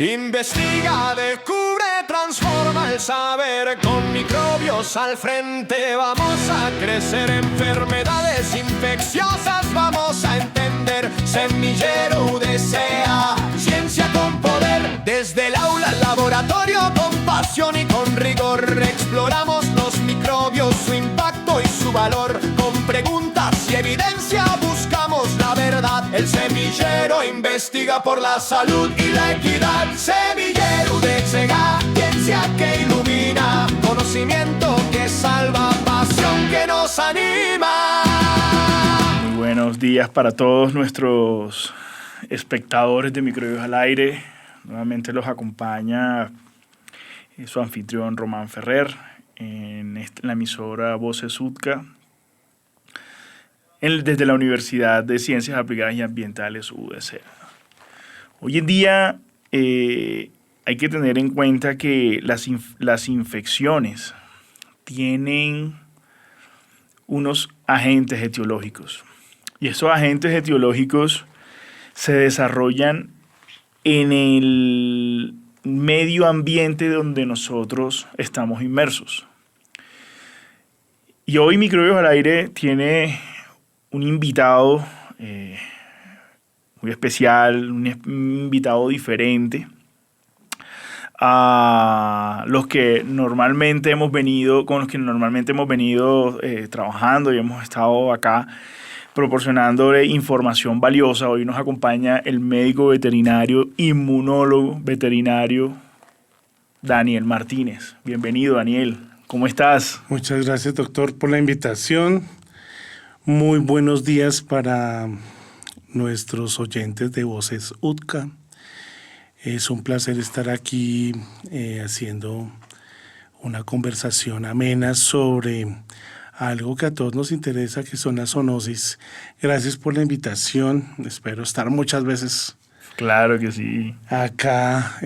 Investiga, descubre, transforma el saber. Con microbios al frente vamos a crecer. Enfermedades infecciosas vamos a entender. Semillero desea ciencia con poder. Desde el aula al laboratorio, con pasión y con rigor, exploramos los microbios, su impacto y su valor. Con preguntas y evidencia buscamos la verdad. El semillero investiga por la salud y la equidad. Semillero de SEGA, ciencia que ilumina, conocimiento que salva, pasión que nos anima. Muy buenos días para todos nuestros espectadores de Microbios al Aire. Nuevamente los acompaña su anfitrión Román Ferrer en la emisora Voces UTCA, desde la Universidad de Ciencias Aplicadas y Ambientales UDC. Hoy en día hay que tener en cuenta que las infecciones tienen unos agentes etiológicos, y esos agentes etiológicos se desarrollan en el medio ambiente donde nosotros estamos inmersos. Y hoy Microbios al Aire tiene un invitado muy especial, un invitado diferente a los que normalmente hemos venido, con los que normalmente hemos venido trabajando y hemos estado acá proporcionándole información valiosa. Hoy nos acompaña el médico veterinario, inmunólogo veterinario, Daniel Martínez. Bienvenido, Daniel. ¿Cómo estás? Muchas gracias, doctor, por la invitación. Muy buenos días para nuestros oyentes de Voces UTCA. Es un placer estar aquí haciendo una conversación amena sobre algo que a todos nos interesa, que son las zoonosis. Gracias por la invitación. Espero estar muchas veces. Claro que sí. Acá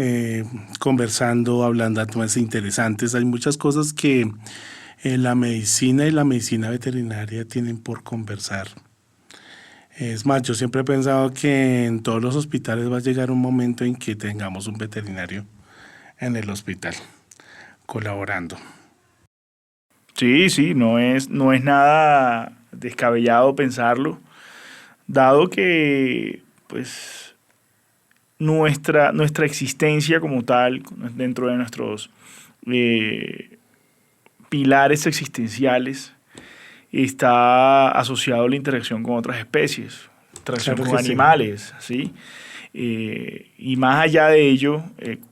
conversando, hablando de temas interesantes. Hay muchas cosas que la medicina y la medicina veterinaria tienen por conversar. Es más, yo siempre he pensado que en todos los hospitales va a llegar un momento en que tengamos un veterinario en el hospital colaborando. Sí, no es nada descabellado pensarlo, dado que pues nuestra existencia como tal, dentro de nuestros pilares existenciales, está asociado a la interacción con otras especies, interacción con animales, ¿sí? Y más allá de ello,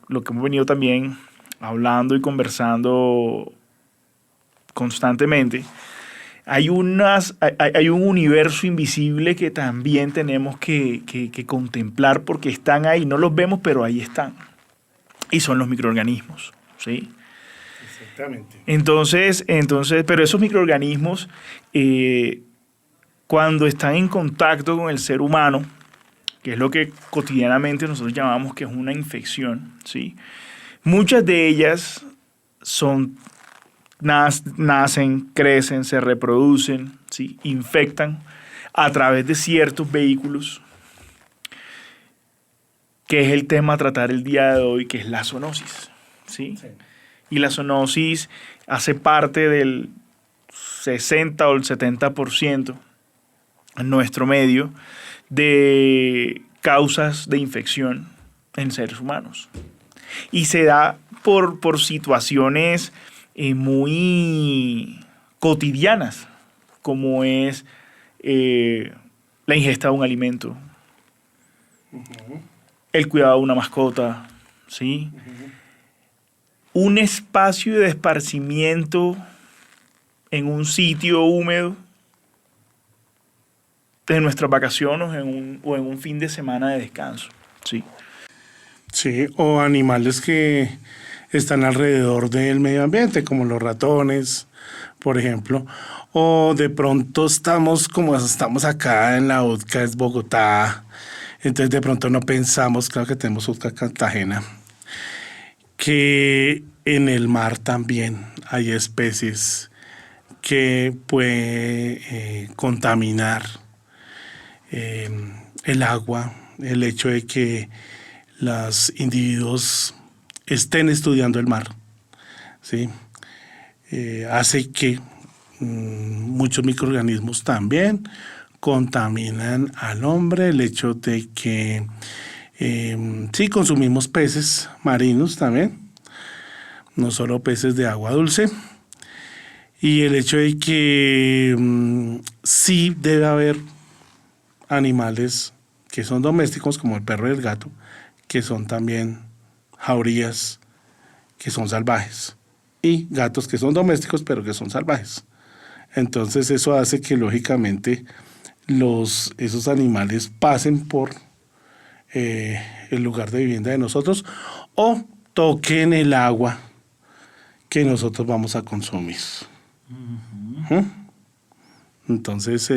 lo que hemos venido también hablando y conversando constantemente, hay un universo invisible que también tenemos que contemplar, porque están ahí, no los vemos, pero ahí están, y son los microorganismos, ¿sí? Exactamente. Entonces, pero esos microorganismos, cuando están en contacto con el ser humano, que es lo que cotidianamente nosotros llamamos que es una infección, ¿sí? Muchas de ellas nacen, crecen, se reproducen, ¿sí? Infectan a través de ciertos vehículos, que es el tema a tratar el día de hoy, que es la zoonosis, ¿sí? Sí. Y la zoonosis hace parte del 60 o el 70% en nuestro medio de causas de infección en seres humanos. Y se da por situaciones muy cotidianas, como es la ingesta de un alimento, el cuidado de una mascota, ¿sí? Un espacio de esparcimiento en un sitio húmedo de nuestras vacaciones o en un fin de semana de descanso, ¿sí? Sí, o animales que están alrededor del medio ambiente, como los ratones, por ejemplo. O de pronto estamos acá en la UTCA, es Bogotá, entonces de pronto no pensamos, claro que tenemos UTCA Cartagena, que en el mar también hay especies que pueden contaminar el agua, el hecho de que los individuos estén estudiando el mar, ¿sí? Hace que muchos microorganismos también contaminan al hombre. El hecho de que sí consumimos peces marinos también, no solo peces de agua dulce, y el hecho de que sí debe haber animales que son domésticos, como el perro y el gato, que son también jaurías, que son salvajes, y gatos que son domésticos, pero que son salvajes. Entonces eso hace que lógicamente esos animales pasen por el lugar de vivienda de nosotros o toquen el agua que nosotros vamos a consumir. Uh-huh. Entonces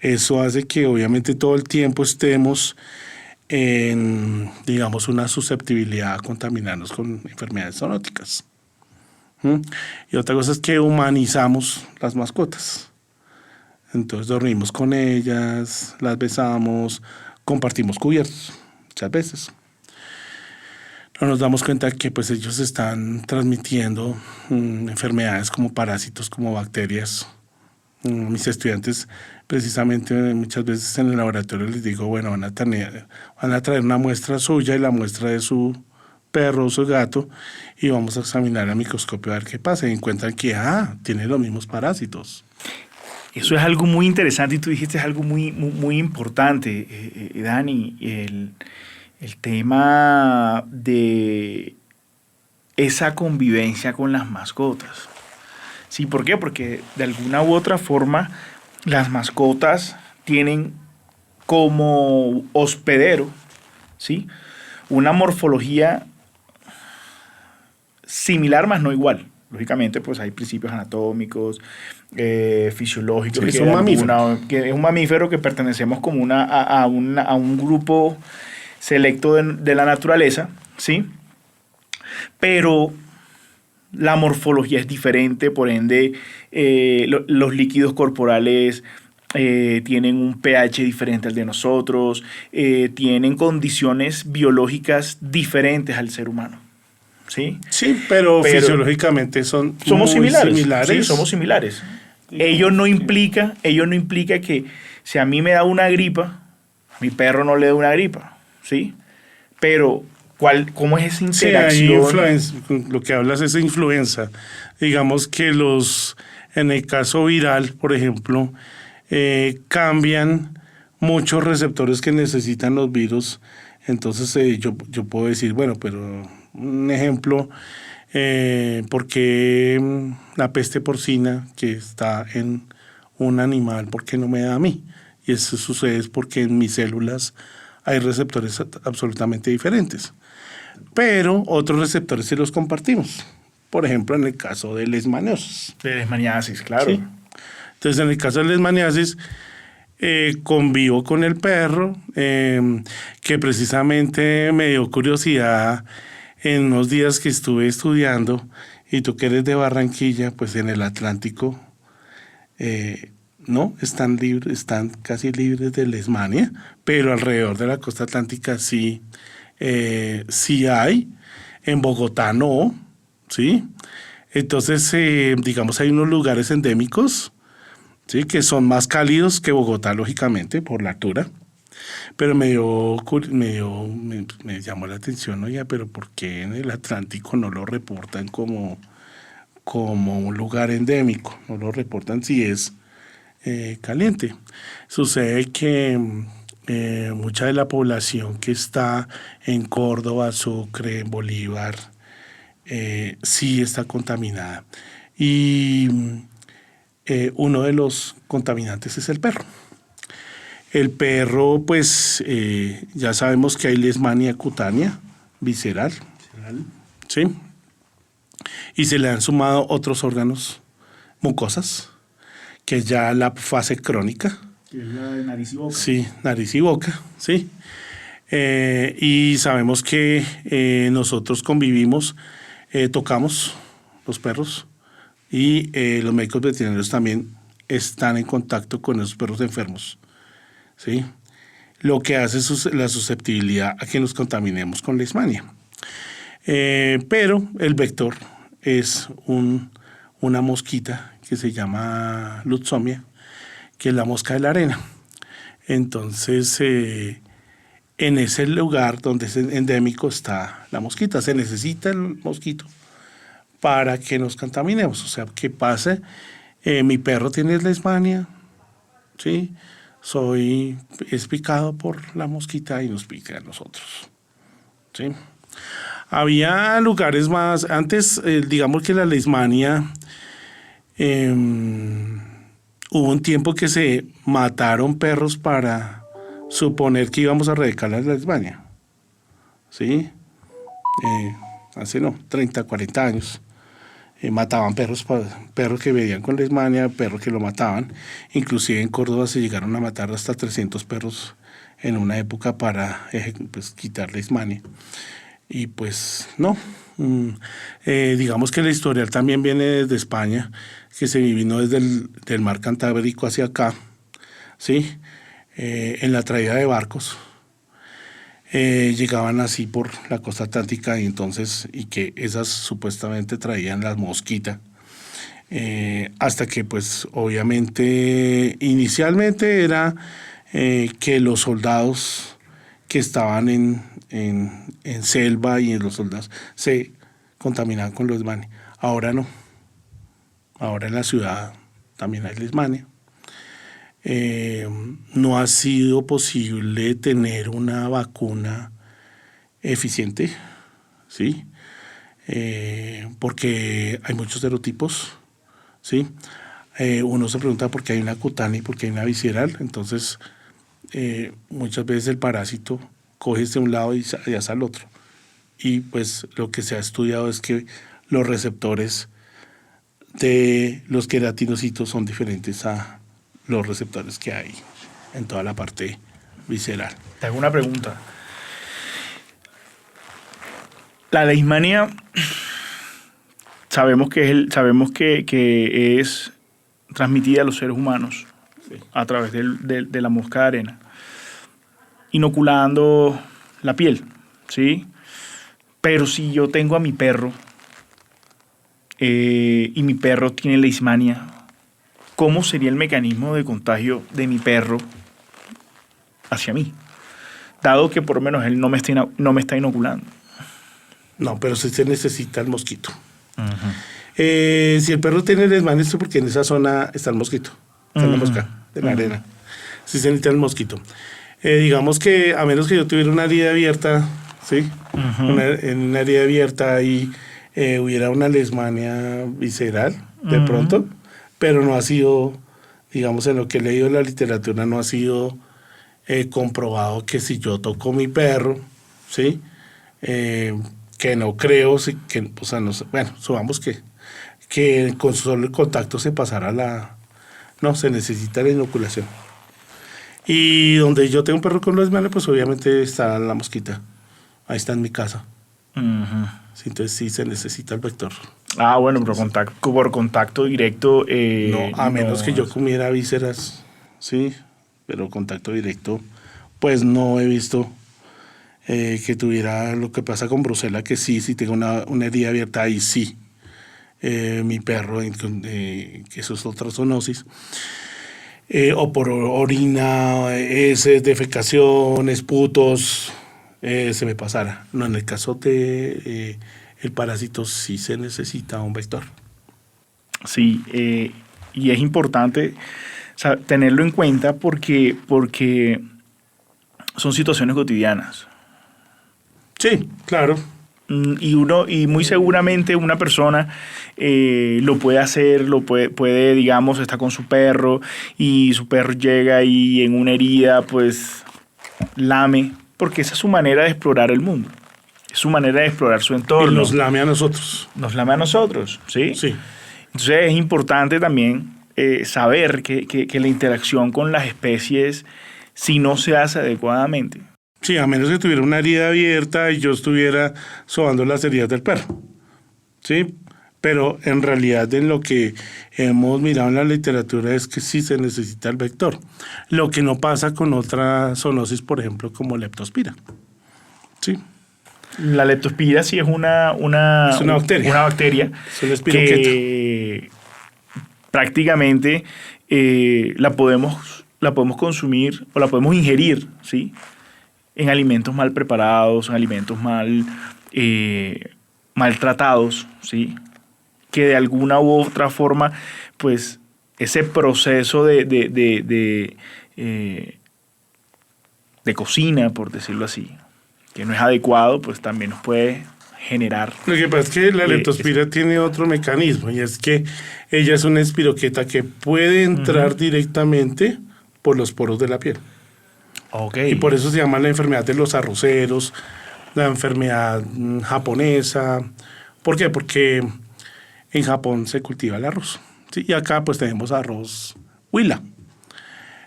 eso hace que obviamente todo el tiempo estemos en, digamos, una susceptibilidad a contaminarnos con enfermedades zoonóticas. Y otra cosa es que humanizamos las mascotas. Entonces dormimos con ellas, las besamos, compartimos cubiertos muchas veces. No nos damos cuenta que pues ellos están transmitiendo enfermedades como parásitos, como bacterias. Mis estudiantes precisamente muchas veces en el laboratorio les digo, bueno, van a traer una muestra suya y la muestra de su perro o su gato y vamos a examinar al microscopio a ver qué pasa y encuentran que tiene los mismos parásitos. Eso es algo muy interesante y tú dijiste es algo muy, muy, muy importante, Dani, el tema de esa convivencia con las mascotas. Sí, ¿por qué? Porque de alguna u otra forma las mascotas tienen como hospedero, ¿sí?, una morfología similar, más no igual. Lógicamente, pues hay principios anatómicos, fisiológicos. Sí, que es un mamífero que pertenecemos como a un grupo selecto de la naturaleza, ¿sí? Pero la morfología es diferente, por ende, los líquidos corporales tienen un pH diferente al de nosotros, tienen condiciones biológicas diferentes al ser humano. ¿Sí? Sí, pero fisiológicamente somos similares. Sí, somos similares. Ello no implica que si a mí me da una gripa, mi perro no le da una gripa, ¿sí? Pero ¿cómo es esa interacción? Sí, lo que hablas es influenza. Digamos que en el caso viral, por ejemplo, cambian muchos receptores que necesitan los virus. Entonces yo puedo decir, bueno, pero un ejemplo, porque la peste porcina que está en un animal, ¿por qué no me da a mí? Y eso sucede porque en mis células hay receptores absolutamente diferentes. Pero otros receptores sí los compartimos. Por ejemplo, en el caso de leishmaniasis. De leishmaniasis, claro. ¿Sí? Entonces, en el caso de leishmaniasis, convivo con el perro, que precisamente me dio curiosidad en unos días que estuve estudiando, y tú que eres de Barranquilla, pues en el Atlántico, no, están casi libres de leishmania, pero alrededor de la costa atlántica sí hay, en Bogotá no, ¿sí? Entonces, digamos, hay unos lugares endémicos, ¿sí?, que son más cálidos que Bogotá, lógicamente, por la altura. Pero me llamó la atención, oye, pero ¿por qué en el Atlántico no lo reportan como un lugar endémico? No lo reportan si es caliente. Sucede que mucha de la población que está en Córdoba, Sucre, Bolívar, sí está contaminada. Y uno de los contaminantes es el perro. El perro, pues, ya sabemos que hay leishmania cutánea, visceral, ¿sí? Y se le han sumado otros órganos, mucosas, que es ya la fase crónica. Que es la de nariz y boca. Sí, nariz y boca, sí. Y sabemos que nosotros convivimos, tocamos los perros y los médicos veterinarios también están en contacto con esos perros enfermos. ¿Sí? lo que hace la susceptibilidad a que nos contaminemos con leishmania. Pero el vector es una mosquita que se llama Lutzomia, que es la mosca de la arena. Entonces, en ese lugar donde es endémico está la mosquita. Se necesita el mosquito para que nos contaminemos. O sea, ¿qué pasa? Mi perro tiene leishmania, ¿sí? Es picado por la mosquita y nos pica a nosotros, ¿sí? Había lugares más... Antes, digamos que la leishmania... hubo un tiempo que se mataron perros para suponer que íbamos a erradicar la leishmania, ¿sí? Hace 30, 40 años. Mataban perros que veían con leishmania, perros que lo mataban. Inclusive en Córdoba se llegaron a matar hasta 300 perros en una época para quitar leishmania. Y pues no. Digamos que el historial también viene desde España, que se vino desde el mar Cantábrico hacia acá, ¿sí? En la traída de barcos. Llegaban así por la costa atlántica y que esas supuestamente traían las mosquitas, hasta que pues obviamente inicialmente era que los soldados que estaban en selva y en los soldados se contaminaban con leishmania. Ahora no, ahora en la ciudad también hay leishmania. No ha sido posible tener una vacuna eficiente, ¿sí? Porque hay muchos serotipos, ¿sí? Uno se pregunta por qué hay una cutánea y por qué hay una visceral. Entonces, muchas veces el parásito coge de un lado y hace al otro. Y pues lo que se ha estudiado es que los receptores de los queratinocitos son diferentes a los receptores que hay en toda la parte visceral. Te hago una pregunta. La leishmania sabemos que es transmitida a los seres humanos, sí, a través de la mosca de arena, inoculando la piel, ¿sí? Pero si yo tengo a mi perro y mi perro tiene leishmania, ¿cómo sería el mecanismo de contagio de mi perro hacia mí? Dado que por lo menos él no me está inoculando. No, pero sí se necesita el mosquito. Uh-huh. Si el perro tiene leishmania es porque en esa zona está el mosquito, está la mosca de la arena. Sí se necesita el mosquito. Digamos que a menos que yo tuviera una herida abierta, ¿sí? Uh-huh. En una herida abierta y hubiera una leishmania visceral de pronto, pero no ha sido, digamos, en lo que he leído en la literatura, no ha sido comprobado que si yo toco mi perro, ¿sí? Que no creo, sí, que, o sea, no, bueno, supongamos que con solo el contacto se pasará no, se necesita la inoculación. Y donde yo tengo un perro con leishmania, pues obviamente está la mosquita. Ahí está en mi casa. Uh-huh. Sí, entonces sí se necesita el vector. Ah, bueno, pero por contacto directo... no, a menos que yo comiera vísceras, sí, pero contacto directo, pues no he visto que tuviera lo que pasa con Brucela, que sí tengo una herida abierta, ahí sí. Mi perro, que eso es otra zoonosis. O por orina, heces, defecaciones, putos, se me pasara. No, en el caso de el parásito sí se necesita un vector. Sí, y es importante tenerlo en cuenta porque son situaciones cotidianas. Sí, claro. Y muy seguramente una persona lo puede hacer, puede, digamos, está con su perro y su perro llega y en una herida pues lame, porque esa es su manera de explorar el mundo, es su manera de explorar su entorno. Y nos lame a nosotros. Nos lame a nosotros, ¿sí? Sí. Entonces es importante también saber que la interacción con las especies, si no se hace adecuadamente. Sí, a menos que tuviera una herida abierta y yo estuviera sobando las heridas del perro. ¿Sí? Pero en realidad en lo que hemos mirado en la literatura es que sí se necesita el vector. Lo que no pasa con otra zoonosis, por ejemplo, como leptospira. ¿Sí? La leptospira sí es una bacteria. Una bacteria Es una espiroqueta. que prácticamente la podemos consumir o la podemos ingerir, ¿sí? En alimentos mal preparados, en alimentos maltratados, ¿sí? Que de alguna u otra forma, pues, ese proceso de cocina, por decirlo así, que no es adecuado, pues también nos puede generar. Lo que pasa es que la leptospira tiene otro mecanismo, y es que ella es una espiroqueta que puede entrar directamente por los poros de la piel. Okay. Y por eso se llama la enfermedad de los arroceros, la enfermedad japonesa. ¿Por qué? Porque en Japón se cultiva el arroz, ¿sí? Y acá pues tenemos arroz huila.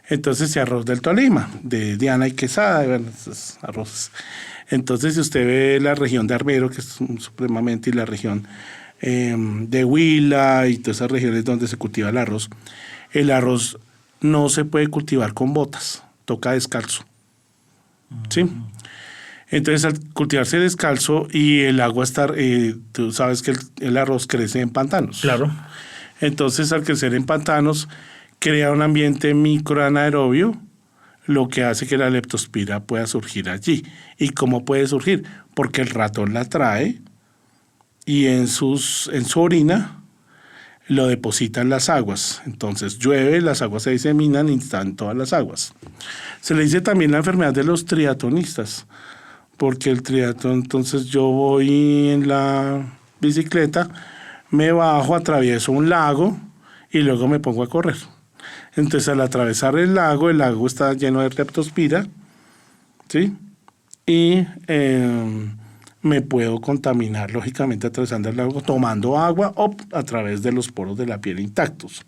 Entonces, el arroz del Tolima, de Diana y Quesada, bueno, esos arroces. Entonces, si usted ve la región de Armero, que es supremamente, y la región de Huila y todas esas regiones donde se cultiva el arroz no se puede cultivar con botas, toca descalzo. ¿Sí? Entonces, al cultivarse descalzo y el agua estar, tú sabes que el arroz crece en pantanos. Claro. Entonces, al crecer en pantanos, crea un ambiente microanaerobio, lo que hace que la leptospira pueda surgir allí. ¿Y cómo puede surgir? Porque el ratón la trae y en su orina lo deposita en las aguas. Entonces llueve, las aguas se diseminan y están todas las aguas. Se le dice también la enfermedad de los triatonistas, porque el triatlón, entonces yo voy en la bicicleta, me bajo, atravieso un lago y luego me pongo a correr. Entonces, al atravesar el lago está lleno de leptospira, ¿sí? Y me puedo contaminar, lógicamente, atravesando el lago, tomando agua o a través de los poros de la piel intactos.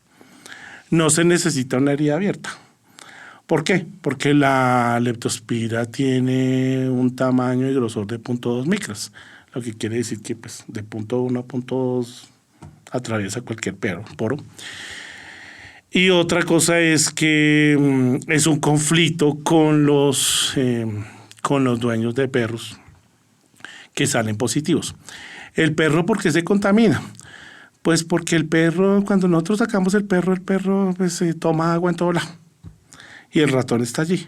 No se necesita una herida abierta. ¿Por qué? Porque la leptospira tiene un tamaño y grosor de 0.2 micras, lo que quiere decir que pues, de 0.1 a 0.2 atraviesa cualquier poro. Y otra cosa es que es un conflicto con los dueños de perros que salen positivos. ¿El perro por qué se contamina? Pues porque el perro, cuando nosotros sacamos el perro pues, toma agua en todo lado. Y el ratón está allí.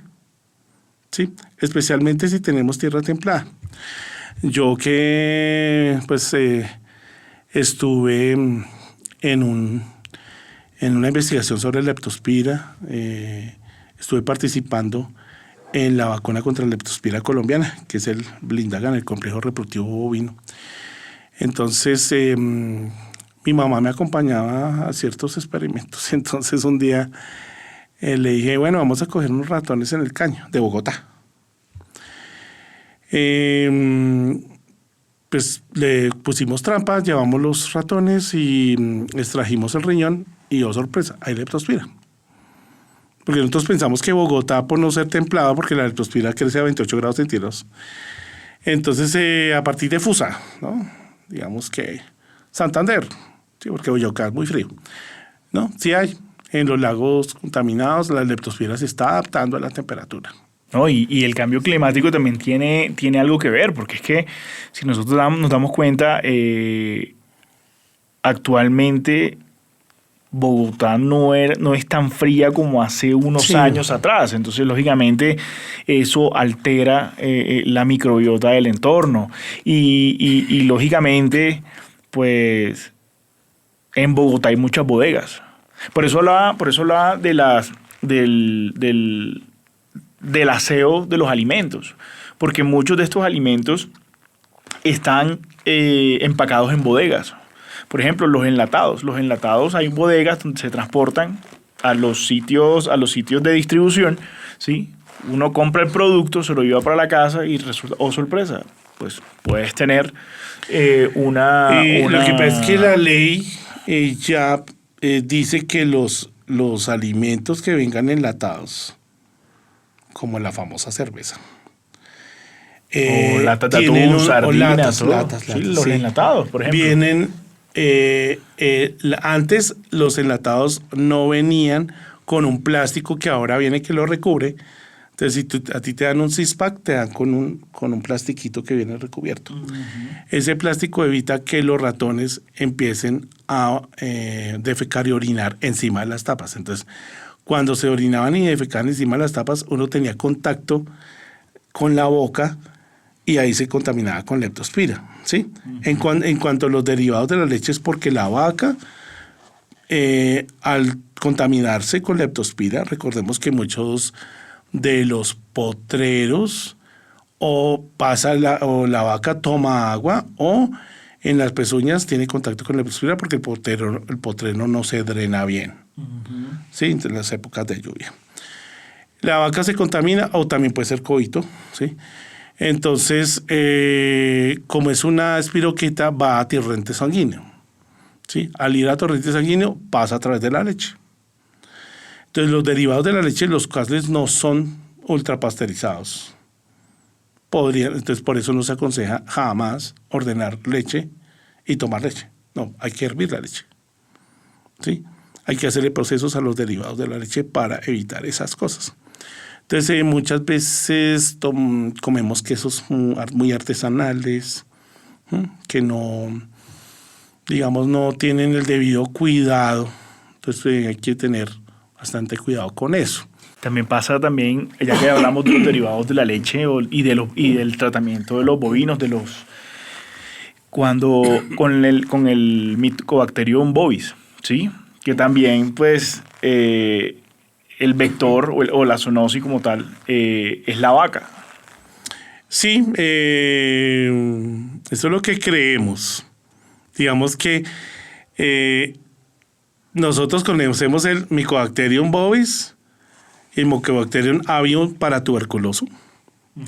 ¿Sí? Especialmente si tenemos tierra templada. Yo que pues estuve en una investigación sobre leptospira, estuve participando en la vacuna contra la leptospira colombiana, que es el Blindagan, el complejo reproductivo bovino. Entonces, mi mamá me acompañaba a ciertos experimentos. Entonces, un día le dije, bueno, vamos a coger unos ratones en el caño de Bogotá. Pues le pusimos trampas, llevamos los ratones y extrajimos el riñón y, oh sorpresa, hay leptospira. Porque nosotros pensamos que Bogotá, por no ser templado, porque la leptospira crece a 28 grados centígrados. Entonces, a partir de Fusa, ¿no? Digamos que Santander, ¿sí? Porque Boyacá es muy frío, ¿no? Sí hay. En los lagos contaminados, la leptospira se está adaptando a la temperatura. No, y el cambio climático también tiene algo que ver, porque es que si nosotros nos damos cuenta, actualmente Bogotá no es tan fría como hace unos años atrás. Entonces, lógicamente, eso altera la microbiota del entorno. Y lógicamente, pues, en Bogotá hay muchas bodegas. Por eso hablaba del aseo de los alimentos, porque muchos de estos alimentos están empacados en bodegas. Por ejemplo, los enlatados. Los enlatados, hay bodegas donde se transportan a los sitios de distribución, ¿sí? Uno compra el producto, se lo lleva para la casa y resulta, oh sorpresa, pues puedes tener una... Lo que pasa es que la ley ya dice que los alimentos que vengan enlatados, como la famosa cerveza, o latas de atún, sardinas, latas, sí, los enlatados, por ejemplo, vienen antes los enlatados no venían con un plástico que ahora viene que lo recubre. Entonces, si a ti te dan un six-pack, te dan con un plastiquito que viene recubierto. Ese plástico evita que los ratones empiecen a defecar y orinar encima de las tapas. Entonces, cuando se orinaban y defecaban encima de las tapas, uno tenía contacto con la boca y ahí se contaminaba con leptospira, ¿sí? En cuanto a los derivados de la leche, es porque la vaca, al contaminarse con leptospira, recordemos que muchos de los potreros o la vaca toma agua o en las pezuñas tiene contacto con la leptospira porque el potrero no se drena bien, ¿sí? En las épocas de lluvia. La vaca se contamina o también puede ser coito, ¿sí? Entonces, como es una espiroqueta, va a torrente sanguíneo, ¿sí? Al ir a torrente sanguíneo, pasa a través de la leche. Entonces, los derivados de la leche, los cuales no son ultrapasteurizados. Entonces, por eso no se aconseja jamás ordenar leche y tomar leche. No, hay que hervir la leche, ¿sí? Hay que hacerle procesos a los derivados de la leche para evitar esas cosas. Entonces, muchas veces comemos quesos muy artesanales, que no, digamos, no tienen el debido cuidado. Entonces, hay que tener bastante cuidado con eso. También pasa ya que hablamos de los derivados de la leche y del tratamiento de los bovinos, con el Mycobacterium bovis, ¿sí? Que también, pues, el vector o la zoonosis como tal es la vaca. Sí, eso es lo que creemos. Digamos que nosotros conocemos el Mycobacterium bovis y el Mycobacterium avium paratuberculoso,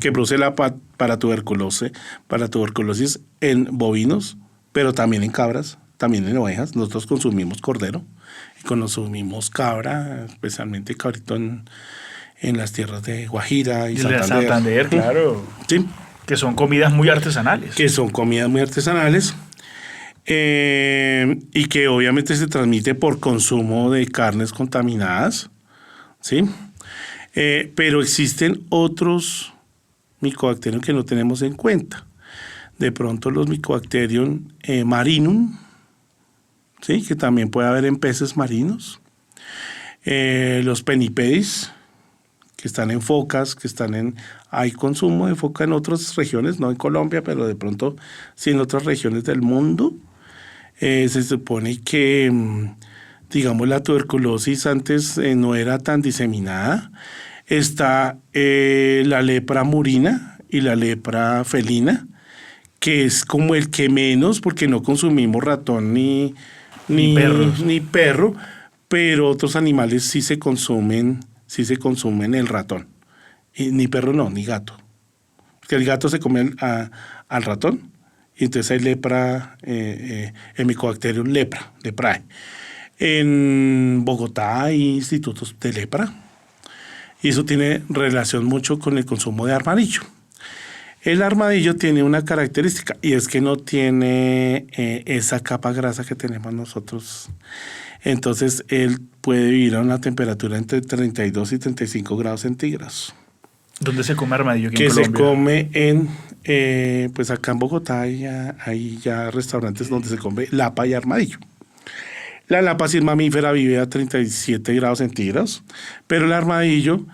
que produce la paratuberculosis en bovinos, pero también en cabras, también en ovejas. Nosotros consumimos cordero y consumimos cabra, especialmente cabrito en las tierras de Guajira y Santander. Santander, claro. Sí. Que son comidas muy artesanales. Y que obviamente se transmite por consumo de carnes contaminadas, ¿sí? Pero existen otros Mycobacterium que no tenemos en cuenta. De pronto los Mycobacterium marinum, ¿sí? Que también puede haber en peces marinos. Los penipedis, que están en focas, hay consumo de foca en otras regiones, no en Colombia, pero de pronto sí en otras regiones del mundo. Se supone que, digamos, la tuberculosis antes no era tan diseminada. Está la lepra murina y la lepra felina, que es como el que menos, porque no consumimos ratón ni perro, pero otros animales sí se consumen el ratón. Y ni perro no, ni gato. Porque el gato se come al ratón. Y entonces hay lepra, el Mycobacterium leprae. En Bogotá hay institutos de lepra. Y eso tiene relación mucho con el consumo de armadillo. El armadillo tiene una característica y es que no tiene esa capa grasa que tenemos nosotros. Entonces, él puede vivir a una temperatura entre 32 y 35 grados centígrados. ¿Dónde se come armadillo aquí en Colombia? Se come pues acá en Bogotá hay ya restaurantes donde se come lapa y armadillo. La lapa, si es mamífera, vive a 37 grados centígrados, pero el armadillo,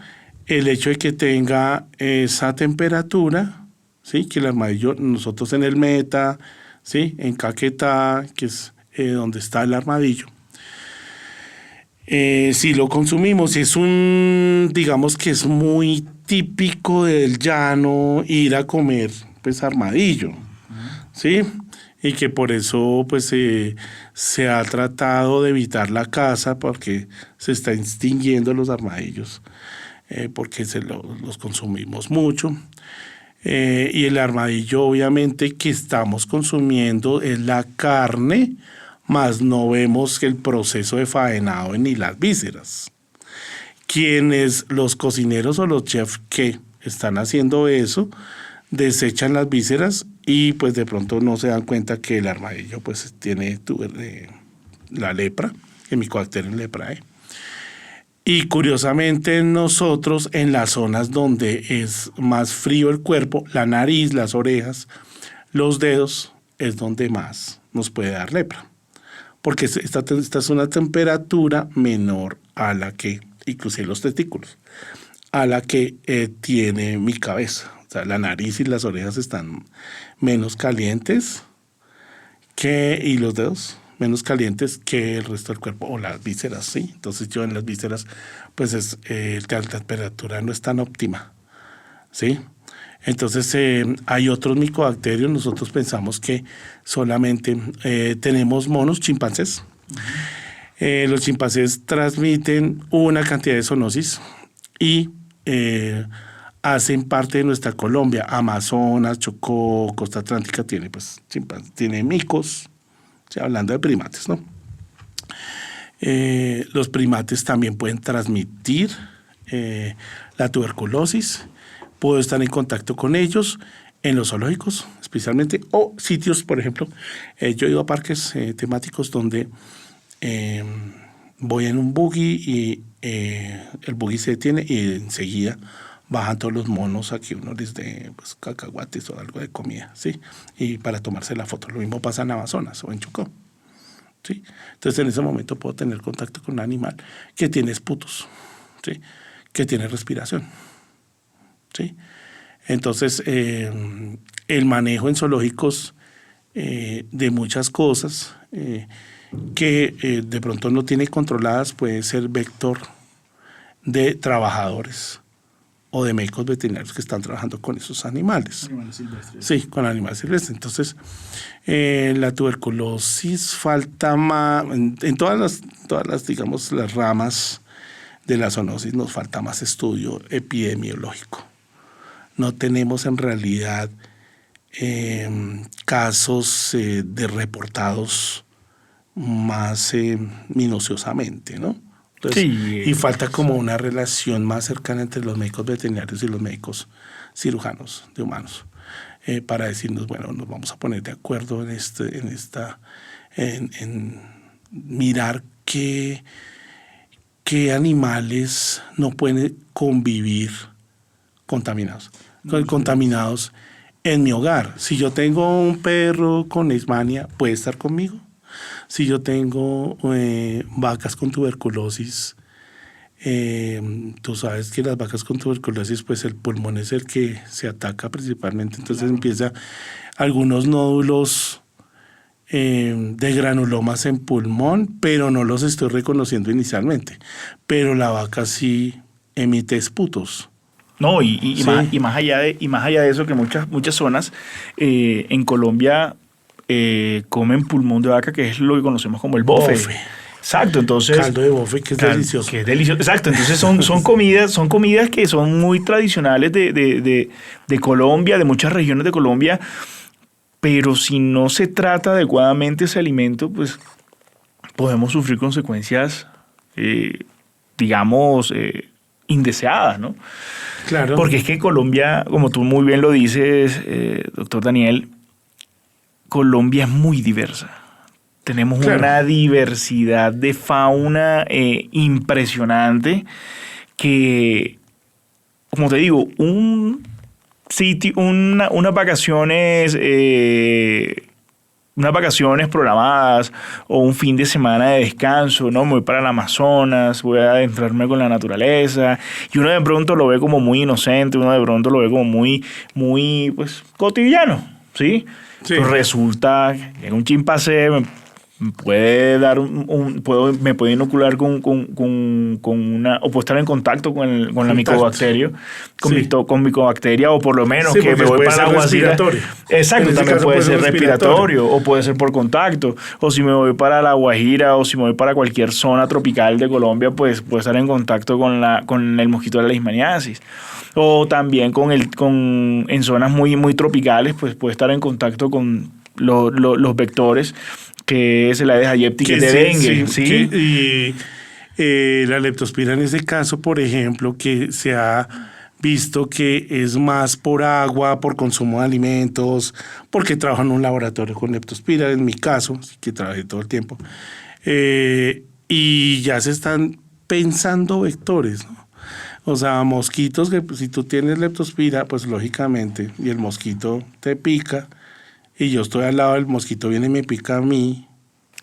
el hecho de que tenga esa temperatura, ¿sí? Que el armadillo, nosotros en el Meta, ¿sí? En Caquetá, que es donde está el armadillo, si lo consumimos, digamos que es muy típico del llano ir a comer pues armadillo, ¿sí? Y que por eso pues se ha tratado de evitar la caza porque se está extinguiendo los armadillos, porque los consumimos mucho. Y el armadillo obviamente que estamos consumiendo es la carne, más no vemos el proceso de faenado ni las vísceras. Quienes, los cocineros o los chefs que están haciendo eso, desechan las vísceras y pues de pronto no se dan cuenta que el armadillo pues tiene la lepra, el Mycobacterium leprae. Y curiosamente nosotros en las zonas donde es más frío el cuerpo, la nariz, las orejas, los dedos, es donde más nos puede dar lepra. Porque esta es una temperatura menor a la que, inclusive los testículos, a la que tiene mi cabeza. O sea, la nariz y las orejas están menos calientes y los dedos menos calientes que el resto del cuerpo, o las vísceras, ¿sí? Entonces yo en las vísceras, pues la temperatura no es tan óptima, ¿sí? Entonces hay otros micobacterios. Nosotros pensamos que solamente tenemos monos, chimpancés. Los chimpancés transmiten una cantidad de zoonosis y hacen parte de nuestra Colombia. Amazonas, Chocó, Costa Atlántica tiene pues chimpancés, tiene micos, o sea, hablando de primates, ¿no? Los primates también pueden transmitir la tuberculosis. Puedo estar en contacto con ellos en los zoológicos, especialmente, o sitios, por ejemplo, yo he ido a parques temáticos donde voy en un buggy y el buggy se detiene y enseguida bajan todos los monos a que uno les dé pues, cacahuates o algo de comida, ¿sí? Y para tomarse la foto. Lo mismo pasa en Amazonas o en Chocó, ¿sí? Entonces, en ese momento puedo tener contacto con un animal que tiene esputos, ¿sí? Que tiene respiración, ¿sí? Entonces, el manejo en zoológicos de muchas cosas que de pronto no tiene controladas puede ser vector de trabajadores o de médicos veterinarios que están trabajando con esos animales. Animales silvestres. Sí, con animales silvestres. Entonces, la tuberculosis falta más, en todas las, digamos, las ramas de la zoonosis nos falta más estudio epidemiológico. No tenemos en realidad casos de reportados más minuciosamente, ¿no? Entonces, Sí. Y falta como una relación más cercana entre los médicos veterinarios y los médicos cirujanos de humanos para decirnos, bueno, nos vamos a poner de acuerdo en mirar qué animales no pueden convivir contaminados en mi hogar. Si yo tengo un perro con leishmania, ¿puede estar conmigo? Si yo tengo vacas con tuberculosis, tú sabes que las vacas con tuberculosis, pues el pulmón es el que se ataca principalmente. Entonces empieza algunos nódulos de granulomas en pulmón, pero no los estoy reconociendo inicialmente. Pero la vaca sí emite esputos. No, y Sí. más allá de eso, que muchas zonas en Colombia comen pulmón de vaca, que es lo que conocemos como el bofe. Exacto, entonces... Caldo de bofe, que es delicioso. Que es delicioso. Exacto, entonces son comidas que son muy tradicionales de Colombia, de muchas regiones de Colombia, pero si no se trata adecuadamente ese alimento, pues podemos sufrir consecuencias, digamos, indeseadas, ¿no? Claro. Porque es que Colombia, como tú muy bien lo dices, doctor Daniel, Colombia es muy diversa. Tenemos una diversidad de fauna impresionante que, como te digo, un sitio, unas vacaciones programadas o un fin de semana de descanso, ¿no? Me voy para el Amazonas, voy a adentrarme con la naturaleza, y uno de pronto lo ve como muy inocente, uno de pronto lo ve como muy pues, cotidiano, ¿sí? Sí. Pero resulta que un chimpancé me puede dar me puede inocular con una, o puedo estar en contacto con la micobacteria, con micobacteria, o por lo menos sí, que me voy para la Guajira. En Exacto, ese también caso puede ser respiratorio, o puede ser por contacto, o si me voy para la Guajira, o si me voy para cualquier zona tropical de Colombia, pues puedo estar en contacto con el mosquito de la leishmaniasis. O también en zonas muy, muy tropicales, pues puede estar en contacto con los vectores, que es el Aedes aegypti, que es de dengue. ¿Sí? Y la leptospira en ese caso, por ejemplo, que se ha visto que es más por agua, por consumo de alimentos, porque trabajo en un laboratorio con leptospira, en mi caso, así que trabajé todo el tiempo. Y ya se están pensando vectores, ¿no? O sea, mosquitos que si tú tienes leptospira, pues lógicamente, y el mosquito te pica, y yo estoy al lado del mosquito, viene y me pica a mí.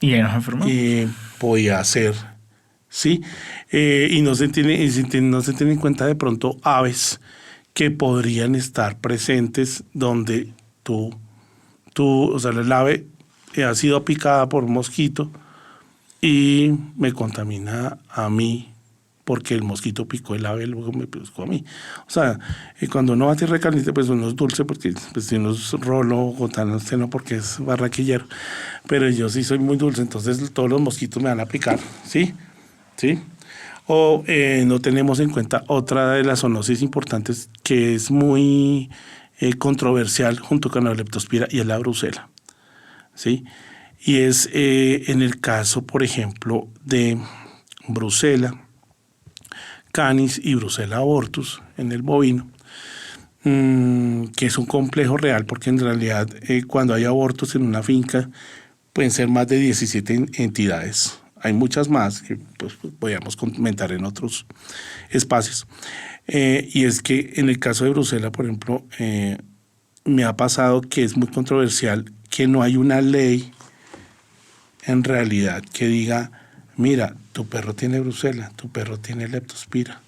Y ahí nos enfermamos. Podía ser, ¿sí? Y no se tiene en cuenta de pronto aves que podrían estar presentes donde o sea, el ave ha sido picada por un mosquito y me contamina a mí porque el mosquito picó el ave y luego me picó a mí. O sea, cuando uno va a tierra caliente, pues uno es dulce porque pues, si uno es rolo o tan no porque es barranquillero. Pero yo sí soy muy dulce, entonces todos los mosquitos me van a picar, ¿sí? ¿Sí? O no tenemos en cuenta otra de las zoonosis importantes que es muy controversial junto con la leptospira y es la brucela, ¿sí? Y es en el caso, por ejemplo, de brucela canis y brucela abortus en el bovino, que es un complejo real porque en realidad cuando hay abortos en una finca pueden ser más de 17 entidades. Hay muchas más que pues, podríamos comentar en otros espacios. Y es que en el caso de brucela, por ejemplo, me ha pasado que es muy controversial que no hay una ley en realidad que diga, mira, tu perro tiene brucela, tu perro tiene leptospira.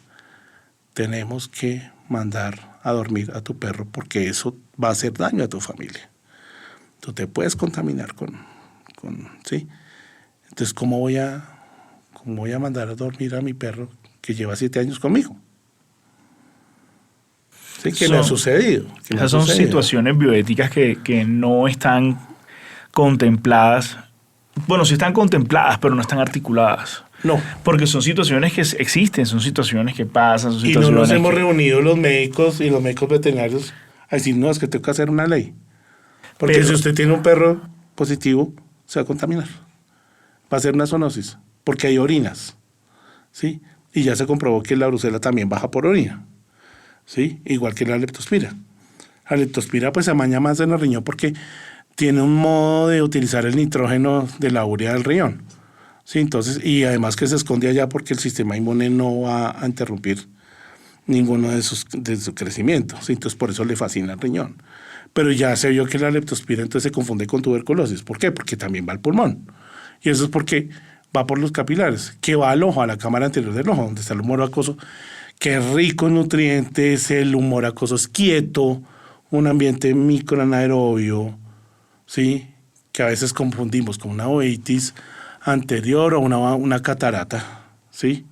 Tenemos que mandar a dormir a tu perro porque eso va a hacer daño a tu familia. Tú te puedes contaminar ¿sí? Entonces, ¿cómo voy a mandar a dormir a mi perro que lleva 7 años conmigo? Sí, que me ha sucedido. Esas son situaciones bioéticas que no están contempladas. Bueno, sí están contempladas, pero no están articuladas. No. Porque son situaciones que existen, son situaciones que pasan. Son y situaciones no nos hemos reunido los médicos y los médicos veterinarios a decir, no, es que tengo que hacer una ley. Porque si usted tiene un perro positivo, se va a contaminar. Va a ser una zoonosis, porque hay orinas, ¿sí? Y ya se comprobó que la brucela también baja por orina, ¿sí? Igual que la leptospira. La leptospira pues se amaña más en el riñón porque tiene un modo de utilizar el nitrógeno de la urea del riñón, ¿sí? Entonces, y además que se esconde allá porque el sistema inmune no va a interrumpir ninguno de su crecimiento, ¿sí? Entonces por eso le fascina el riñón. Pero ya se vio que la leptospira entonces se confunde con tuberculosis. ¿Por qué? Porque también va al pulmón. Y eso es porque va por los capilares, que va al ojo, a la cámara anterior del ojo, donde está el humor acuoso, que es rico en nutrientes, el humor acuoso es quieto, un ambiente microanaerobio, ¿sí? Que a veces confundimos con una uveitis anterior o una catarata, ¿sí?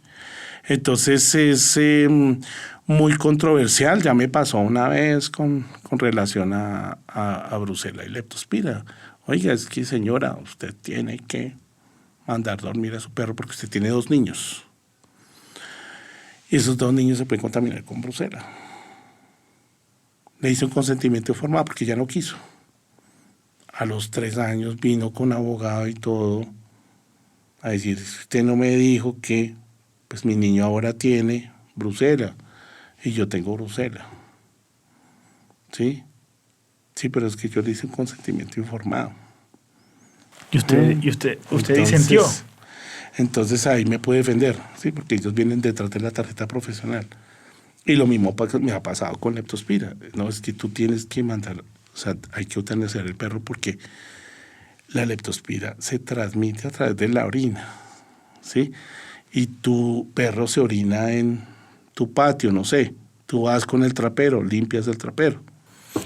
Entonces es muy controversial, ya me pasó una vez con relación a brucela y leptospira. Oiga, es que señora, usted tiene que mandar dormir a su perro porque usted tiene 2 niños. Y esos 2 niños se pueden contaminar con brucela. Le hice un consentimiento informado porque ya no quiso. A los 3 años vino con abogado y todo a decir, usted no me dijo que pues mi niño ahora tiene brucela y yo tengo brucela. ¿Sí? Sí, pero es que yo le hice un consentimiento informado. ¿Y usted disentió? Entonces ahí me puede defender, ¿sí? Porque ellos vienen detrás de la tarjeta profesional. Y lo mismo me ha pasado con leptospira. No, es que tú tienes que mandar, o sea, hay que eutanasiar el perro porque la leptospira se transmite a través de la orina, ¿sí? Y tu perro se orina en tu patio, no sé. Tú vas con el trapero, limpias el trapero.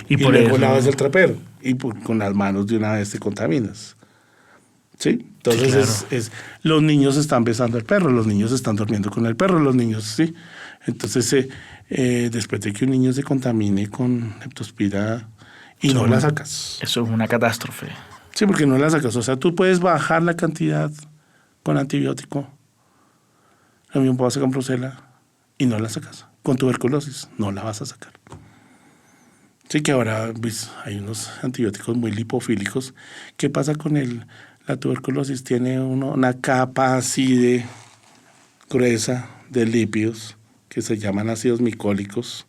Y luego lavas el trapero. Y con las manos de una vez te contaminas. ¿Sí? Entonces sí, claro. Los niños están besando al perro, los niños están durmiendo con el perro, los niños, ¿sí? Entonces, después de que un niño se contamine con leptospira y no la sacas. Eso es una catástrofe. Sí, porque no la sacas. O sea, tú puedes bajar la cantidad con antibiótico. Lo mismo pasa con brucela y no la sacas. Con tuberculosis no la vas a sacar. Sí que ahora pues, hay unos antibióticos muy lipofílicos. ¿Qué pasa con la tuberculosis? Tiene una capa así de gruesa de lípidos que se llaman ácidos micólicos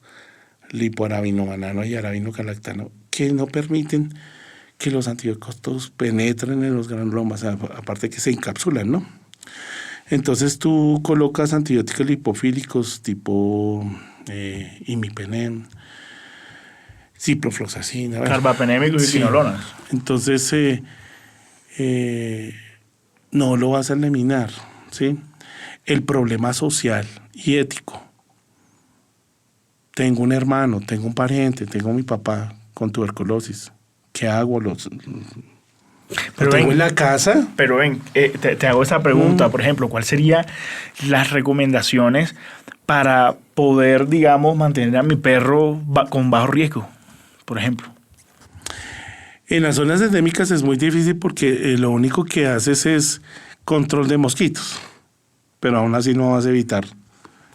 lipoarabinobanano y arabinogalactano, que no permiten que los antibióticos penetren en los granulomas, aparte que se encapsulan, ¿no? Entonces tú colocas antibióticos lipofílicos tipo imipenem, ciprofloxacina, Carbapenémicos y quinolonas. Entonces no lo vas a eliminar, ¿sí? El problema social y ético. Tengo un hermano, tengo un pariente, tengo mi papá con tuberculosis. ¿Qué hago? ¿Lo tengo en la casa? Pero ven, te hago esa pregunta, por ejemplo, ¿cuáles serían las recomendaciones para poder, digamos, mantener a mi perro con bajo riesgo, por ejemplo? En las zonas endémicas es muy difícil porque lo único que haces es control de mosquitos, pero aún así no vas a evitar.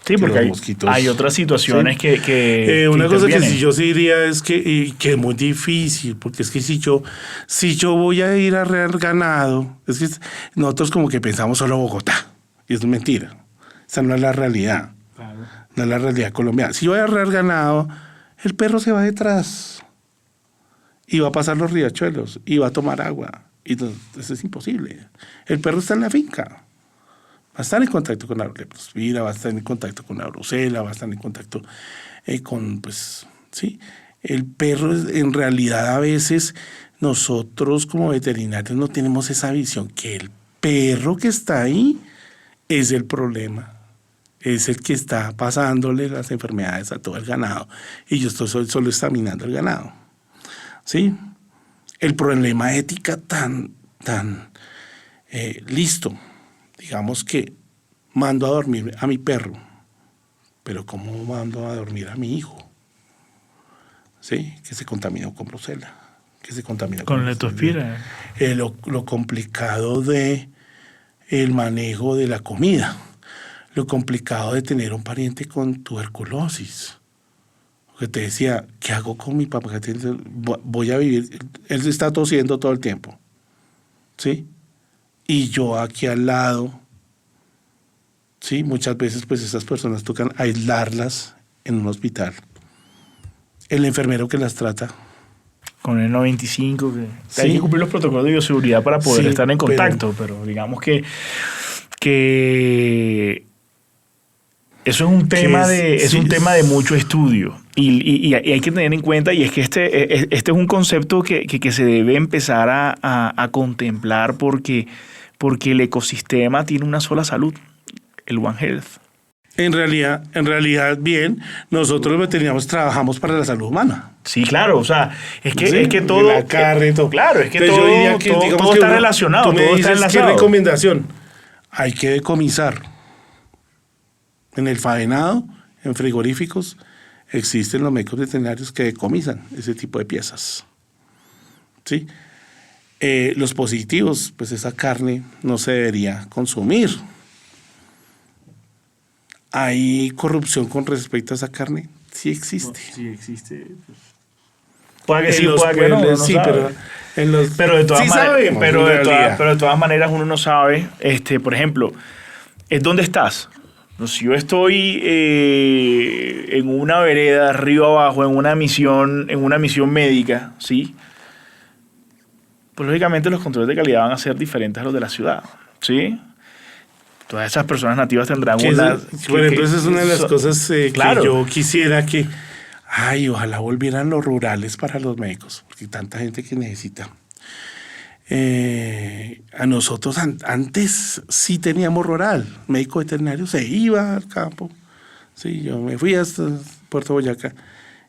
Sí, porque hay otras situaciones, ¿sí? que una cosa que sí yo sí diría es que es muy difícil, porque es que si yo voy a ir a arrear ganado, es que nosotros como que pensamos solo Bogotá, y es mentira. Esa no es la realidad. Claro. No es la realidad colombiana. Si yo voy a arrear ganado, el perro se va detrás y va a pasar los riachuelos y va a tomar agua. Y eso es imposible. El perro está en la finca. Va a estar en contacto con la leptospira, va a estar en contacto con la brucela, va a estar en contacto con, pues, sí. El perro, en realidad, a veces nosotros como veterinarios no tenemos esa visión, que el perro que está ahí es el problema. Es el que está pasándole las enfermedades a todo el ganado. Y yo estoy solo examinando el ganado. ¿Sí? El problema ética tan listo. Digamos que mando a dormir a mi perro, pero ¿cómo mando a dormir a mi hijo? ¿Sí? Que se contaminó con brucela, que se contaminó con leptospira. Lo complicado de el manejo de la comida, lo complicado de tener un pariente con tuberculosis. Que te decía, ¿qué hago con mi papá? Voy a vivir, él está tosiendo todo el tiempo, ¿sí? Y yo aquí al lado, sí, muchas veces pues esas personas tocan aislarlas en un hospital. El enfermero que las trata. Con el 95, que sí. Hay que cumplir los protocolos de bioseguridad para poder estar en contacto, pero digamos que eso es un tema un tema de mucho estudio y hay que tener en cuenta, y es que este es un concepto que se debe empezar a contemplar porque el ecosistema tiene una sola salud, el One Health. En realidad, bien, nosotros los veterinarios trabajamos para la salud humana. Sí, claro, o sea, es que todo... La carne, todo. Claro, es que entonces todo, yo diría que, todo está relacionado, tú me todo dices, está enlazado. ¿qué recomendación? Hay que decomisar. En el faenado, en frigoríficos, existen los médicos veterinarios que decomisan ese tipo de piezas. ¿Sí? Los positivos, pues esa carne no se debería consumir. ¿Hay corrupción con respecto a esa carne? Sí existe. Sí existe. Puede que sí, puede que no. Sí, pero de todas sí maneras, sabemos, pero de todas maneras uno no sabe. Por ejemplo, ¿dónde estás? Si yo estoy en una vereda, río abajo, en una misión médica, ¿sí? Pues lógicamente los controles de calidad van a ser diferentes a los de la ciudad, ¿sí? Todas esas personas nativas tendrán una... Por ejemplo, esa es una de las cosas claro. que yo quisiera que... ojalá volvieran los rurales para los médicos, porque hay tanta gente que necesita. A nosotros antes sí teníamos rural. Médico veterinario se iba al campo. Sí, yo me fui hasta Puerto Boyacá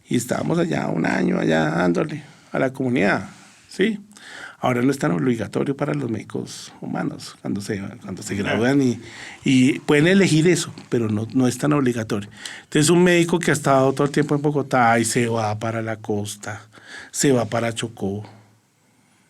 y estábamos allá un año, allá dándole a la comunidad. ¿Sí? Ahora no es tan obligatorio para los médicos humanos cuando se gradúan y pueden elegir eso, pero no es tan obligatorio. Entonces un médico que ha estado todo el tiempo en Bogotá y se va para la costa, se va para Chocó.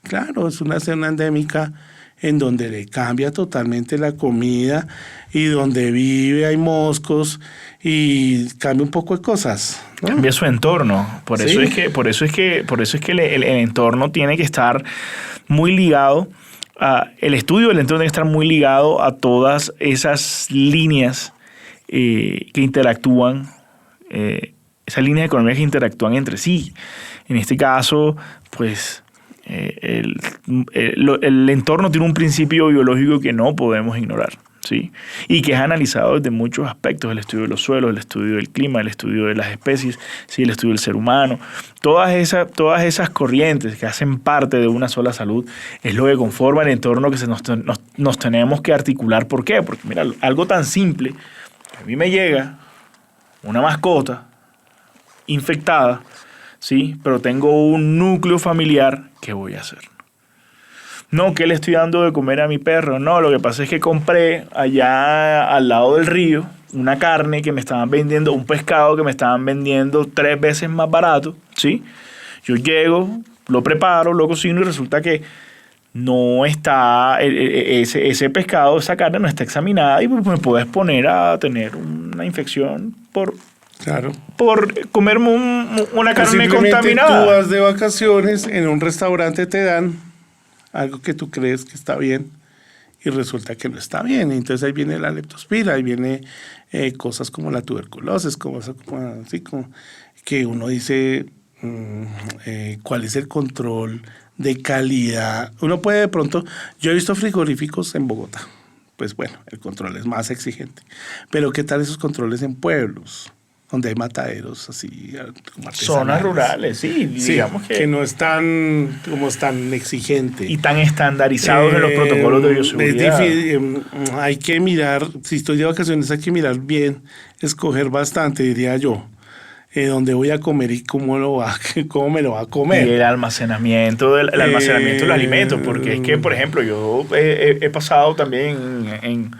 Claro, es una zona endémica en donde le cambia totalmente la comida y donde vive hay moscos y cambia un poco de cosas, ¿no? Cambia su entorno. Por eso es que el entorno tiene que estar muy ligado el estudio del entorno tiene que estar muy ligado a todas esas líneas que interactúan esas líneas económicas que interactúan entre sí. En este caso, pues el entorno tiene un principio biológico que no podemos ignorar, ¿sí? Y que es analizado desde muchos aspectos: el estudio de los suelos, el estudio del clima, el estudio de las especies, ¿sí? El estudio del ser humano. Todas esas corrientes que hacen parte de una sola salud es lo que conforma el entorno que nos tenemos que articular. ¿Por qué? Porque mira, algo tan simple: a mí me llega una mascota infectada, ¿sí? Pero tengo un núcleo familiar, ¿qué voy a hacer? No, ¿qué le estoy dando de comer a mi perro? No, lo que pasa es que compré allá al lado del río una carne que me estaban vendiendo, un pescado que me estaban vendiendo 3 veces más barato, ¿sí? Yo llego, lo preparo, lo cocino y resulta que no está, ese pescado, esa carne no está examinada y pues me puedo exponer a tener una infección por comerme una carne contaminada. Tú vas de vacaciones, en un restaurante te dan algo que tú crees que está bien y resulta que no está bien. Entonces ahí viene la leptospira, ahí viene cosas como la tuberculosis, como que uno dice cuál es el control de calidad. Uno puede de pronto, yo he visto frigoríficos en Bogotá, pues bueno, el control es más exigente, pero ¿qué tal esos controles en pueblos donde hay mataderos así como zonas rurales, sí, digamos que no están como tan exigente y tan estandarizados en los protocolos de bioseguridad. Es difícil, hay que mirar, si estoy de vacaciones hay que mirar bien, escoger bastante, diría yo, dónde voy a comer y cómo me lo va a comer. Y el almacenamiento de los alimentos, porque es que, por ejemplo, yo he pasado también en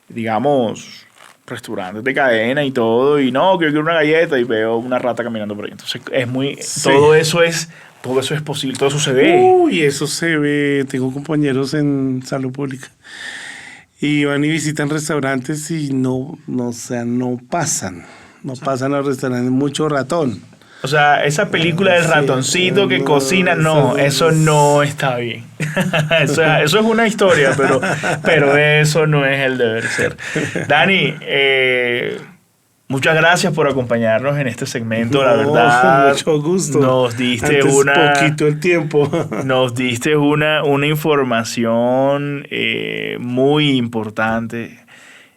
digamos, restaurantes de cadena y todo, y no, que yo quiero una galleta y veo una rata caminando por ahí. Entonces es muy, sí. todo eso es posible, todo eso se ve. Uy, eso se ve. Tengo compañeros en salud pública y van y visitan restaurantes y no pasan a los restaurantes, mucho ratón. O sea, esa película del ratoncito que cocina, no, eso no está bien. eso es una historia, pero eso no es el deber ser. Dani, muchas gracias por acompañarnos en este segmento, la verdad. Mucho gusto. Nos diste poquito el tiempo. Nos diste una información muy importante.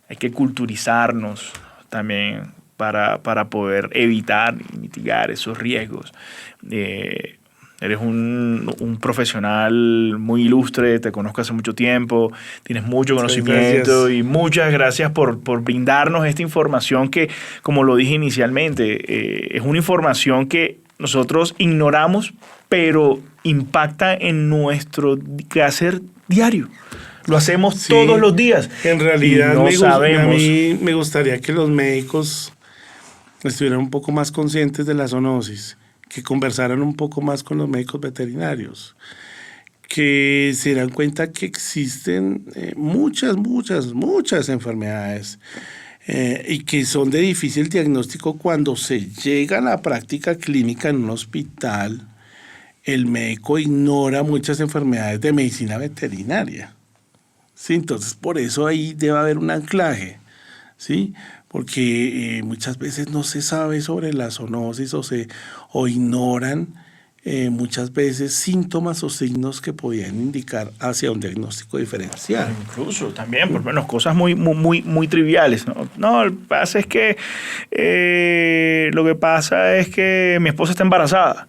Hay que culturizarnos también para poder evitar y mitigar esos riesgos. Eres un profesional muy ilustre, te conozco hace mucho tiempo, tienes mucho conocimiento y muchas gracias por brindarnos esta información que, como lo dije inicialmente, es una información que nosotros ignoramos, pero impacta en nuestro quehacer diario. Lo hacemos todos los días. En realidad, a mí me gustaría que los médicos estuvieran un poco más conscientes de la zoonosis, que conversaran un poco más con los médicos veterinarios, que se dan cuenta que existen muchas enfermedades y que son de difícil diagnóstico. Cuando se llega a la práctica clínica en un hospital, el médico ignora muchas enfermedades de medicina veterinaria. Sí, entonces, por eso ahí debe haber un anclaje, ¿sí? Porque muchas veces no se sabe sobre la zoonosis o ignoran muchas veces síntomas o signos que podían indicar hacia un diagnóstico diferencial. Incluso también, por lo menos, cosas muy triviales, ¿no? Lo que pasa es que mi esposa está embarazada.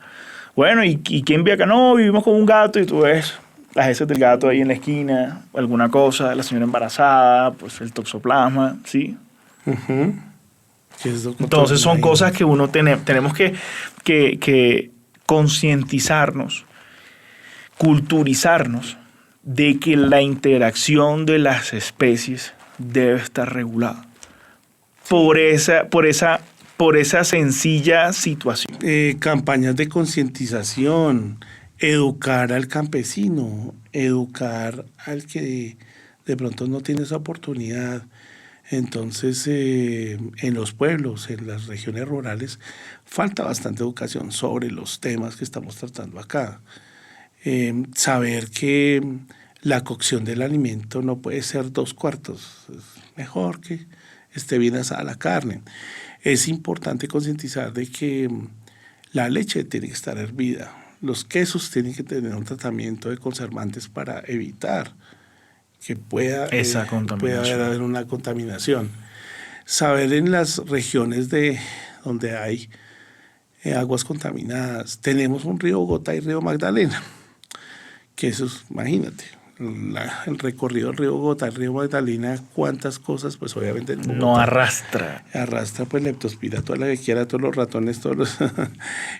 Bueno, ¿y quién vive acá? No, vivimos con un gato y tú ves las heces del gato ahí en la esquina, alguna cosa, la señora embarazada, pues el toxoplasma, ¿sí? Uh-huh. Entonces son cosas que uno tenemos que concientizarnos, culturizarnos de que la interacción de las especies debe estar regulada por esa sencilla situación. Campañas de concientización, educar al campesino, educar al que de pronto no tiene esa oportunidad. Entonces, en los pueblos, en las regiones rurales, falta bastante educación sobre los temas que estamos tratando acá. Saber que la cocción del alimento no puede ser 2/4, es mejor que esté bien asada la carne. Es importante concientizar de que la leche tiene que estar hervida. Los quesos tienen que tener un tratamiento de conservantes para evitar que pueda haber una contaminación. Saber en las regiones donde hay aguas contaminadas. Tenemos un río Bogotá y río Magdalena, que eso es, imagínate, el recorrido del río Bogotá y río Magdalena, cuántas cosas, pues obviamente Bogotá, no arrastra pues leptospira, toda la que quiera, todos los ratones,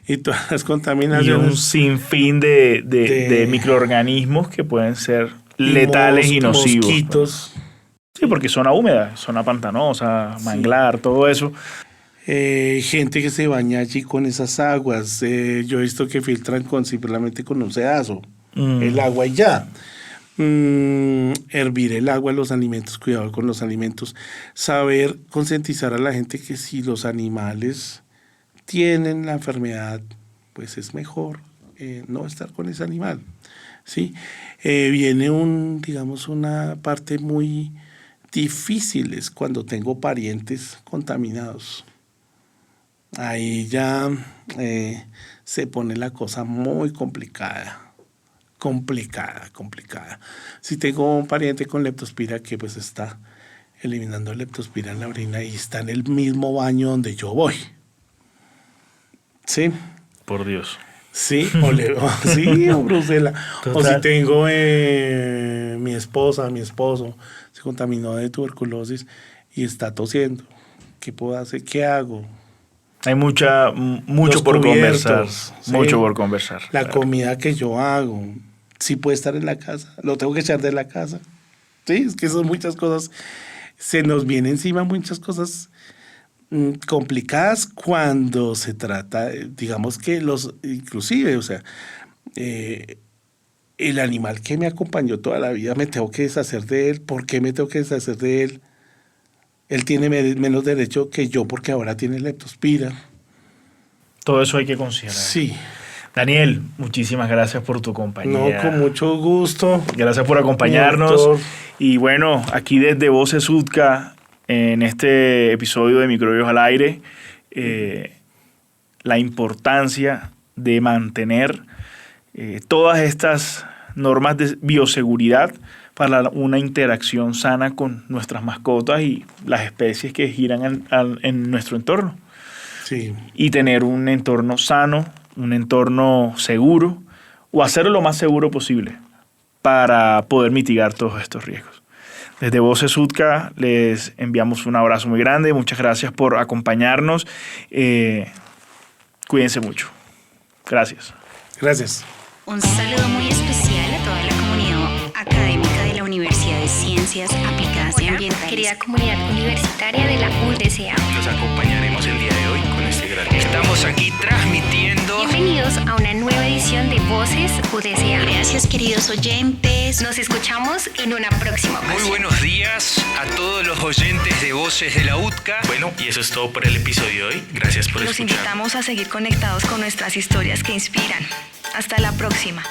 y todas las contaminaciones. Y un sinfín de microorganismos que pueden ser letales y nocivos. Mosquitos. Sí, porque zona húmeda, zona pantanosa, manglar, todo eso. Gente que se baña allí con esas aguas. Yo he visto que filtran simplemente con un sedazo el agua y ya. Hervir el agua, los alimentos, cuidado con los alimentos. Saber concientizar a la gente que si los animales tienen la enfermedad, pues es mejor no estar con ese animal. ¿Sí? Viene una parte muy difícil, es cuando tengo parientes contaminados. Ahí ya se pone la cosa muy complicada. Si tengo un pariente con leptospira que pues está eliminando leptospira en la orina y está en el mismo baño donde yo voy. ¿Sí? Por Dios. Sí, o Bruselas. Total. O si tengo mi esposa, mi esposo se contaminó de tuberculosis y está tosiendo. ¿Qué puedo hacer? ¿Qué hago? Hay mucho por conversar. ¿Sí? Mucho por conversar. La comida que yo hago, sí puede estar en la casa, lo tengo que echar de la casa. Sí, es que son muchas cosas. Se nos viene encima muchas cosas complicadas cuando se trata, digamos que inclusive, o sea, el animal que me acompañó toda la vida, me tengo que deshacer de él. ¿Por qué me tengo que deshacer de él? Él tiene menos derecho que yo porque ahora tiene leptospira. Todo eso hay que considerar. Sí. Daniel, muchísimas gracias por tu compañía. No, con mucho gusto. Gracias por acompañarnos. Y bueno, aquí desde Voces UTCA, en este episodio de Microbios al Aire, la importancia de mantener todas estas normas de bioseguridad para una interacción sana con nuestras mascotas y las especies que giran en nuestro entorno. Sí. Y tener un entorno sano, un entorno seguro, o hacerlo lo más seguro posible para poder mitigar todos estos riesgos. Desde Voces UTCA les enviamos un abrazo muy grande. Muchas gracias por acompañarnos. Cuídense mucho. Gracias. Gracias. Un saludo muy especial a toda la comunidad académica de la Universidad de Ciencias Aplicadas y Ambientales. Querida comunidad universitaria de la UDCA. Los acompañaremos el día de hoy con este gran... Estamos aquí transmitiendo... Bienvenidos a una nueva edición de Voces UDCA. Gracias, queridos oyentes. Nos escuchamos en una próxima ocasión. Muy buenos días a todos los oyentes de Voces de la UTCA. Bueno, y eso es todo por el episodio de hoy. Gracias por escuchar. Los invitamos a seguir conectados con nuestras historias que inspiran. Hasta la próxima.